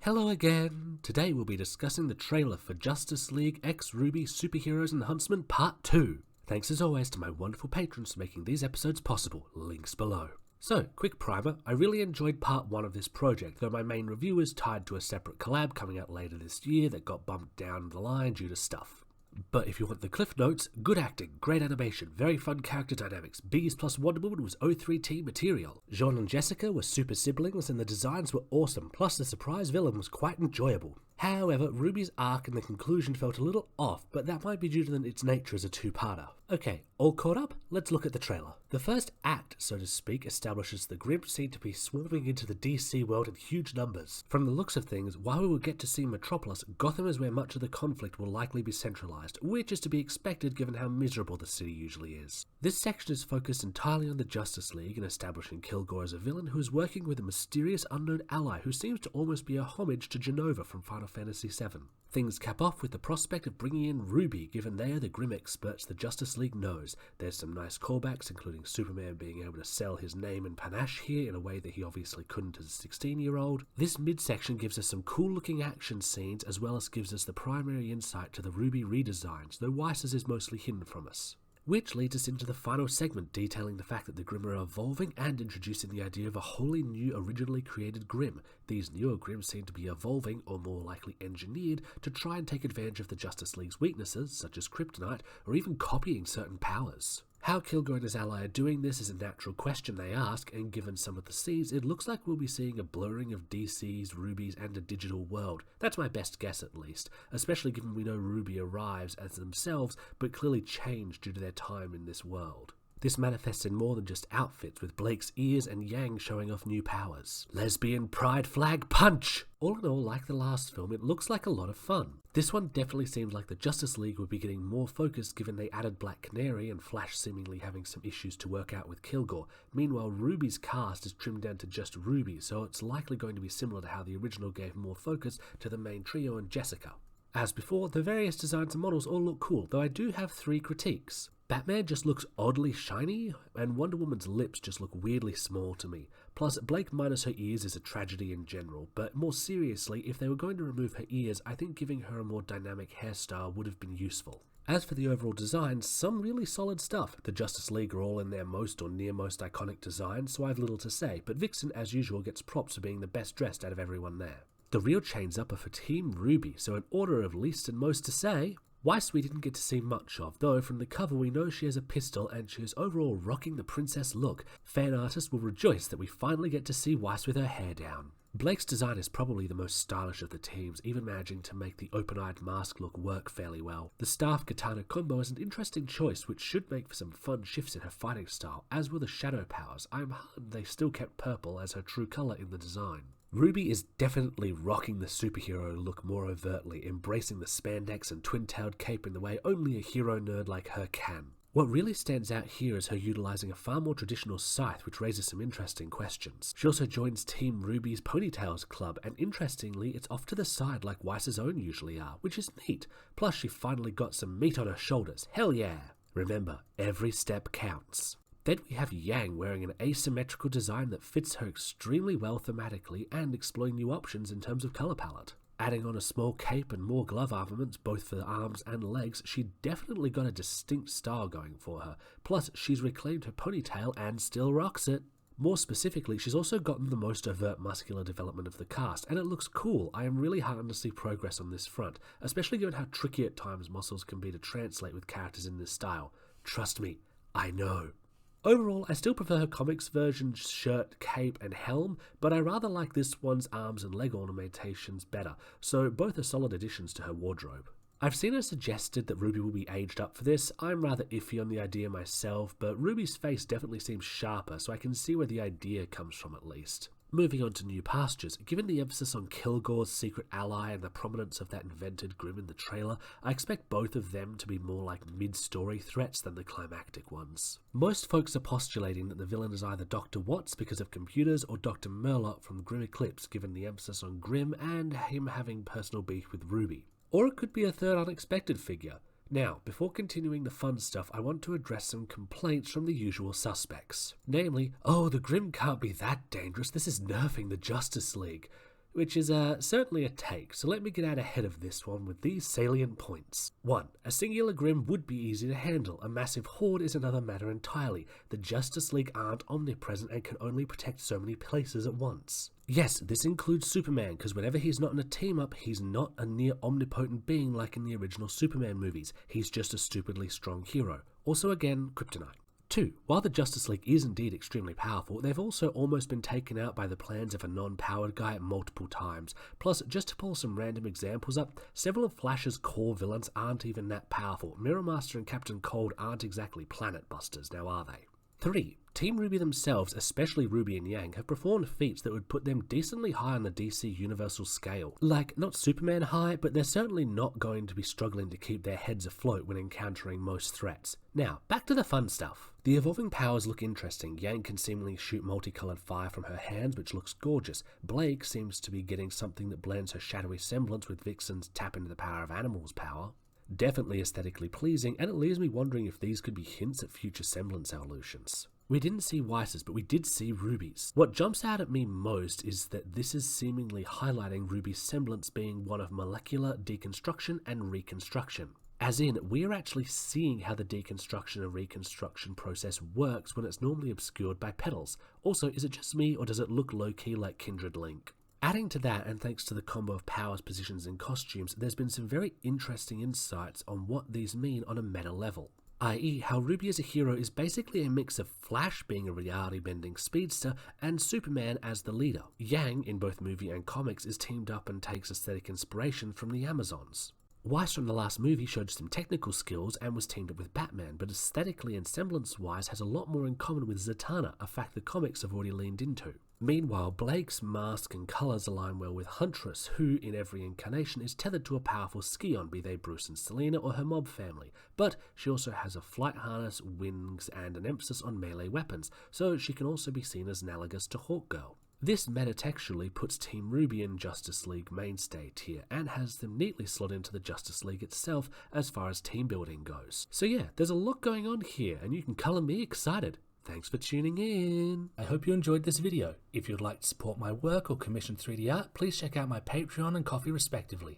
Hello again! Today we'll be discussing the trailer for Justice League X RWBY Superheroes and Huntsmen Part 2. Thanks as always to my wonderful patrons for making these episodes possible, links below. So, quick primer, I really enjoyed part 1 of this project, though my main review is tied to a separate collab coming out later this year that got bumped down the line due to stuff. But if you want the cliff notes, good acting, great animation, very fun character dynamics, Bees plus Wonder Woman was 03T material, Jean and Jessica were super siblings and the designs were awesome, plus the surprise villain was quite enjoyable. However, RWBY's arc in the conclusion felt a little off, but that might be due to its nature as a two-parter. Okay, all caught up? Let's look at the trailer. The first act, so to speak, establishes the Grim seem to be swarming into the DC world in huge numbers. From the looks of things, while we will get to see Metropolis, Gotham is where much of the conflict will likely be centralized, which is to be expected given how miserable the city usually is. This section is focused entirely on the Justice League and establishing Kilgore as a villain who is working with a mysterious unknown ally who seems to almost be a homage to Genova from Final Fantasy VII. Things cap off with the prospect of bringing in RWBY, given they are the Grim experts the Justice League knows. There's some nice callbacks, including Superman being able to sell his name and panache here in a way that he obviously couldn't as a 16-year-old. This midsection gives us some cool-looking action scenes, as well as gives us the primary insight to the RWBY redesigns, though Weiss's is mostly hidden from us. Which leads us into the final segment detailing the fact that the Grim are evolving and introducing the idea of a wholly new originally created Grim. These newer Grim seem to be evolving, or more likely engineered, to try and take advantage of the Justice League's weaknesses, such as kryptonite, or even copying certain powers. How Kilgore and his ally are doing this is a natural question they ask, and given some of the scenes, it looks like we'll be seeing a blurring of DC's, RWBY's, and a digital world. That's my best guess at least, especially given we know RWBY arrives as themselves, but clearly changed due to their time in this world. This manifests in more than just outfits, with Blake's ears and Yang showing off new powers. Lesbian pride flag punch! All in all, like the last film, it looks like a lot of fun. This one definitely seems like the Justice League would be getting more focused given they added Black Canary and Flash seemingly having some issues to work out with Kilgore. Meanwhile, RWBY's cast is trimmed down to just RWBY, so it's likely going to be similar to how the original gave more focus to the main trio and Jessica. As before, the various designs and models all look cool, though I do have 3 critiques. Batman just looks oddly shiny, and Wonder Woman's lips just look weirdly small to me. Plus, Blake minus her ears is a tragedy in general, but more seriously, if they were going to remove her ears, I think giving her a more dynamic hairstyle would have been useful. As for the overall design, some really solid stuff. The Justice League are all in their most or near most iconic design, so I've little to say, but Vixen, as usual, gets props for being the best dressed out of everyone there. The real chains up are for Team RWBY, so in order of least and most to say, Weiss we didn't get to see much of, though from the cover we know she has a pistol and she is overall rocking the princess look. Fan artists will rejoice that we finally get to see Weiss with her hair down. Blake's design is probably the most stylish of the teams, even managing to make the open-eyed mask look work fairly well. The staff katana combo is an interesting choice which should make for some fun shifts in her fighting style, as will the shadow powers. I'm heartened they still kept purple as her true colour in the design. RWBY is definitely rocking the superhero look more overtly, embracing the spandex and twin-tailed cape in the way only a hero nerd like her can. What really stands out here is her utilising a far more traditional scythe, which raises some interesting questions. She also joins Team RWBY's Ponytails Club, and interestingly, it's off to the side like Weiss's own usually are, which is neat. Plus, she finally got some meat on her shoulders. Hell yeah! Remember, every step counts. Then we have Yang wearing an asymmetrical design that fits her extremely well thematically and exploring new options in terms of colour palette. Adding on a small cape and more glove armaments both for the arms and legs, she definitely got a distinct style going for her. Plus, she's reclaimed her ponytail and still rocks it. More specifically, she's also gotten the most overt muscular development of the cast, and it looks cool. I am really heartened to see progress on this front, especially given how tricky at times muscles can be to translate with characters in this style. Trust me, I know. Overall, I still prefer her comics version's shirt, cape, and helm, but I rather like this one's arms and leg ornamentations better, so both are solid additions to her wardrobe. I've seen it suggested that RWBY will be aged up for this. I'm rather iffy on the idea myself, but RWBY's face definitely seems sharper, so I can see where the idea comes from at least. Moving on to new pastures, given the emphasis on Kilgore's secret ally and the prominence of that invented Grim in the trailer, I expect both of them to be more like mid-story threats than the climactic ones. Most folks are postulating that the villain is either Dr. Watts because of computers or Dr. Murloc from Grim Eclipse, given the emphasis on Grim and him having personal beef with RWBY. Or it could be a third unexpected figure. Now, before continuing the fun stuff, I want to address some complaints from the usual suspects. Namely, oh, the Grim can't be that dangerous, this is nerfing the Justice League. which is certainly a take, so let me get out ahead of this one with these salient points. 1. A singular Grim would be easy to handle. A massive horde is another matter entirely. The Justice League aren't omnipresent and can only protect so many places at once. Yes, this includes Superman, because whenever he's not in a team-up, he's not a near-omnipotent being like in the original Superman movies. He's just a stupidly strong hero. Also again, kryptonite. 2. While the Justice League is indeed extremely powerful, they've also almost been taken out by the plans of a non-powered guy multiple times. Plus, just to pull some random examples up, several of Flash's core villains aren't even that powerful. Mirror Master and Captain Cold aren't exactly planet busters, now are they? 3. Team RWBY themselves, especially Ruby and Yang, have performed feats that would put them decently high on the DC Universal scale. Like, not Superman high, but they're certainly not going to be struggling to keep their heads afloat when encountering most threats. Now, back to the fun stuff. The evolving powers look interesting. Yang can seemingly shoot multicolored fire from her hands, which looks gorgeous. Blake seems to be getting something that blends her shadowy semblance with Vixen's tap into the power of animals power. Definitely aesthetically pleasing, and it leaves me wondering if these could be hints at future semblance evolutions. We didn't see Weiss's, but we did see Ruby's. What jumps out at me most is that this is seemingly highlighting Ruby's semblance being one of molecular deconstruction and reconstruction. As in, we're actually seeing how the deconstruction and reconstruction process works when it's normally obscured by petals. Also, is it just me, or does it look low-key like Kindred Link? Adding to that, and thanks to the combo of powers, positions, and costumes, there's been some very interesting insights on what these mean on a meta level. I.e., how RWBY as a hero is basically a mix of Flash being a reality-bending speedster and Superman as the leader. Yang, in both movie and comics, is teamed up and takes aesthetic inspiration from the Amazons. Weiss from the last movie showed some technical skills and was teamed up with Batman, but aesthetically and semblance-wise has a lot more in common with Zatanna, a fact the comics have already leaned into. Meanwhile, Blake's mask and colours align well with Huntress, who, in every incarnation, is tethered to a powerful Scion, be they Bruce and Selina or her mob family, but she also has a flight harness, wings, and an emphasis on melee weapons, so she can also be seen as analogous to Hawkgirl. This metatextually puts Team RWBY in Justice League mainstay tier, and has them neatly slot into the Justice League itself as far as team building goes. So yeah, there's a lot going on here, and you can colour me excited. Thanks for tuning in. I hope you enjoyed this video. If you'd like to support my work or commission 3D art, please check out my Patreon and Ko-fi respectively.